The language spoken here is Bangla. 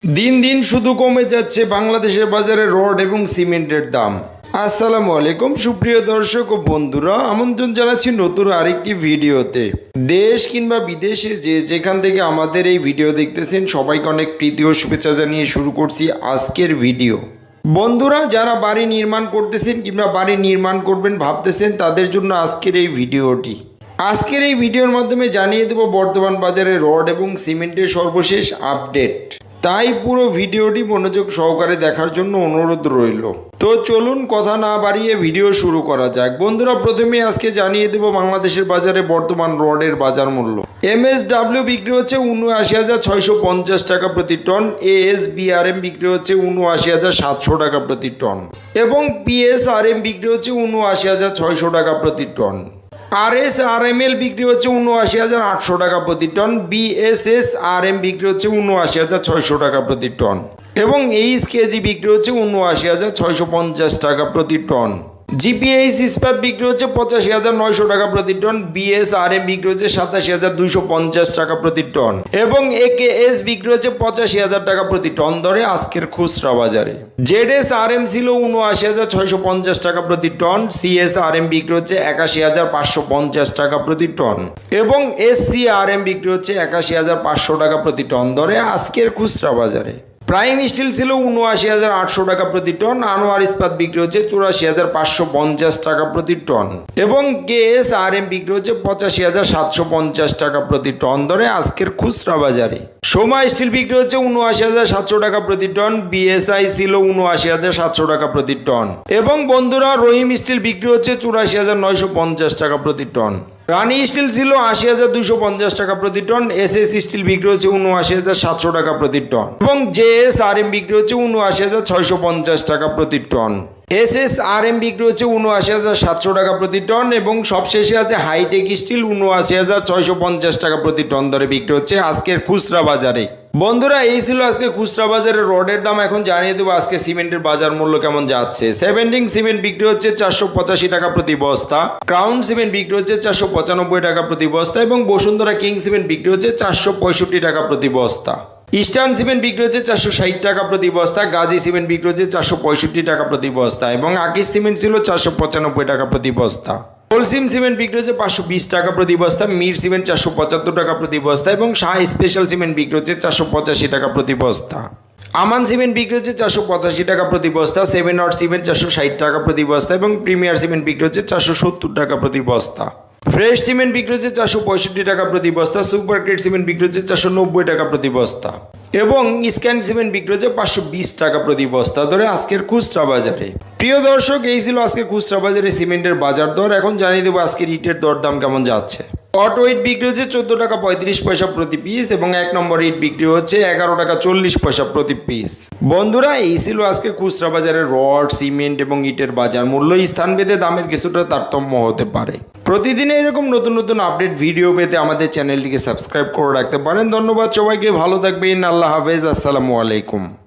দিন দিন শুধু কমে যাচ্ছে বাংলাদেশের বাজারে রড এবং সিমেন্টের দাম। আসসালামু আলাইকুম সুপ্রিয় দর্শক ও বন্ধুরা, আমন্ত্রণ জানাচ্ছি নতুন আরেকটি ভিডিওতে। দেশ কিংবা বিদেশে যেখান থেকে আমাদের এই ভিডিও দেখতেছেন সবাইকে অনেক প্রীতি ও শুভেচ্ছা জানিয়ে শুরু করছি আজকের ভিডিও। বন্ধুরা, যারা বাড়ি নির্মাণ করতেছেন কিংবা বাড়ি নির্মাণ করবেন ভাবতেছেন তাদের জন্য আজকের এই ভিডিওটি। আজকের এই ভিডিওর মাধ্যমে জানিয়ে দেব বর্তমান বাজারে রড এবং সিমেন্টের সর্বশেষ আপডেট। তাই পুরো ভিডিওটি মনোযোগ সহকারে দেখার জন্য অনুরোধ রইল। তো চলুন কথা না বাড়িয়ে ভিডিও শুরু করা যাক। বন্ধুরা, প্রথমে আজকে জানিয়ে দেব বাংলাদেশের বাজারে বর্তমান রডের বাজার মূল্য। MSW বিক্রি হচ্ছে ৭৯,৬৫০ টাকা প্রতি টন, ASBRM বিক্রি হচ্ছে ৭৯,৭০০ টাকা প্রতি টন এবং PSRM বিক্রি হচ্ছে ৭৯,৬০০ টাকা প্রতি টন। RSRML বিক্রি হচ্ছে ৭৯,৮০০ টাকা প্রতি টন, BSSRM বিক্রি হচ্ছে ৭৯,৬০০ টাকা প্রতি টন এবং HKG বিক্রি হচ্ছে ৭৯,৬৫০ টাকা প্রতি টন। GPH ইস্পাত বিক্রি হচ্ছে ৮৫,৯০০ টাকা প্রতি টন, BSRM বিক্রি হচ্ছে ৮৭,২৫০ টাকা প্রতি টন এবং AKS বিক্রি হচ্ছে ৮৫,০০০ টাকা প্রতি টন দরে আজকের খুচরা বাজারে। ZSRM ছিল ৭৯,৬৫০ টাকা প্রতি টন, CSRM বিক্রি হচ্ছে ৮১,৫৫০ টাকা প্রতি টন এবং SCRM বিক্রি হচ্ছে ৮১,৫০০ টাকা প্রতি টন দরে আজকের খুচরা বাজারে। প্রাইম স্টিল ছিল ৭৯,৮০০ টাকা প্রতি টন, আনোয়ার ইস্পাত বিক্রি হচ্ছে ৮৪,৫৫০ টাকা প্রতি টন এবং KSRM বিক্রি হচ্ছে ৮৫,৭৫০ টাকা প্রতি টন দরে আজকের খুচরা বাজারে। সোমা স্টিল বিক্রি হচ্ছে ৭৯,৭০০ টাকা প্রতি টন, BSI ছিল ৭৯,৭০০ টাকা প্রতি টন এবং বন্ধুরা রহিম স্টিল বিক্রি হচ্ছে ৮৪,৯৫০ টাকা প্রতি টন। রানি স্টিল ছিল ৮০,২৫০ টাকা প্রতি টন, SS স্টিল বিক্রি হচ্ছে ৭৯,৭০০ টাকা প্রতি টন এবং JSRM বিক্রি হচ্ছে ৭৯,৬৫০ টাকা প্রতি টন। SSRM বিক্রি হচ্ছে ৭৯,৭০০ টাকা প্রতি টন এবং সবশেষে আছে হাইটেক স্টিল ৭৯,৬৫০ টাকা প্রতি টন দরে বিক্রি হচ্ছে আজকের খুচরা বাজারে। বন্ধুরা, এই ছিল আজকে খুচরা বাজারে রডের দাম। এখন জানিয়ে দেবো আজকে সিমেন্টের বাজার মূল্য কেমন যাচ্ছে। সেভেন্টিং সিমেন্ট বিক্রি হচ্ছে ৪৮৫ টাকা প্রতি বস্তা, ক্রাউন সিমেন্ট বিক্রি হচ্ছে ৪৯৫ টাকা প্রতি বস্তা এবং বসুন্ধরা কিং সিমেন্ট বিক্রি হচ্ছে ৪৬৫ টাকা প্রতি বস্তা। ইস্টার্ন সিমেন্ট বিক্রি হচ্ছে ৪৬০ টাকা প্রতি বস্তা, গাজী সিমেন্ট বিক্রি হচ্ছে ৪৬৫ টাকা প্রতি বস্তা এবং আকিস সিমেন্ট ছিল ৪৯৫ টাকা প্রতি বস্তা। হোলসিম সিমেন্ট বিক্রি হচ্ছে ৫২০ টাকা প্রতি বস্তা, মির সিমেন্ট ৪৭৫ টাকা প্রতি বস্তা এবং শাহ স্পেশাল সিমেন্ট বিক্রি হচ্ছে ৪৮৫ টাকা প্রতি বস্তা। আমান সিমেন্ট বিক্রি হচ্ছে ৪৮৫ টাকা প্রতি বস্তা, 7 নট সিমেন্ট ৪৬০ টাকা প্রতি বস্তা এবং প্রিমিয়ার সিমেন্ট বিক্রি হচ্ছে ৪৭০ টাকা প্রতি বস্তা। ফ্রেশ সিমেন্ট বিক্রি হচ্ছে ৪৬৫ টাকা প্রতি বস্তা, সুপার গ্রেড সিমেন্ট বিক্রি হচ্ছে ৪৯০ টাকা প্রতি বস্তা এবং স্ক্যান সিমেন্ট বিক্রি হচ্ছে ৫২০ টাকা প্রতি বস্তা ধরে আজকের খুচরা বাজারে। প্রিয় দর্শক, এই ছিল আজকে খুচরা বাজারে সিমেন্টের বাজার দর। এখন জানিয়ে দেবো আজকের ইটের দরদাম কেমন যাচ্ছে। অটো ইট বিক্রি হচ্ছে ১৪ টাকা ৩৫ পয়সা প্রতি পিস এবং ১ নম্বর ইট বিক্রি হচ্ছে ১১ টাকা ৪০ পয়সা প্রতি পিস। বন্ধুরা, এই ছিল আজকে খুচরা বাজারে রড, সিমেন্ট এবং ইটের বাজার মূল্য। স্থানভেদে দামের কিছুটা তারতম্য হতে পারে। প্রতিদিন এরকম নতুন নতুন আপডেট ভিডিও পেতে আমাদের চ্যানেলটিকে সাবস্ক্রাইব করে রাখতে পারেন। ধন্যবাদ সবাইকে, ভালো থাকবেন। আল্লাহ হাফেজ, আসসালামু আলাইকুম।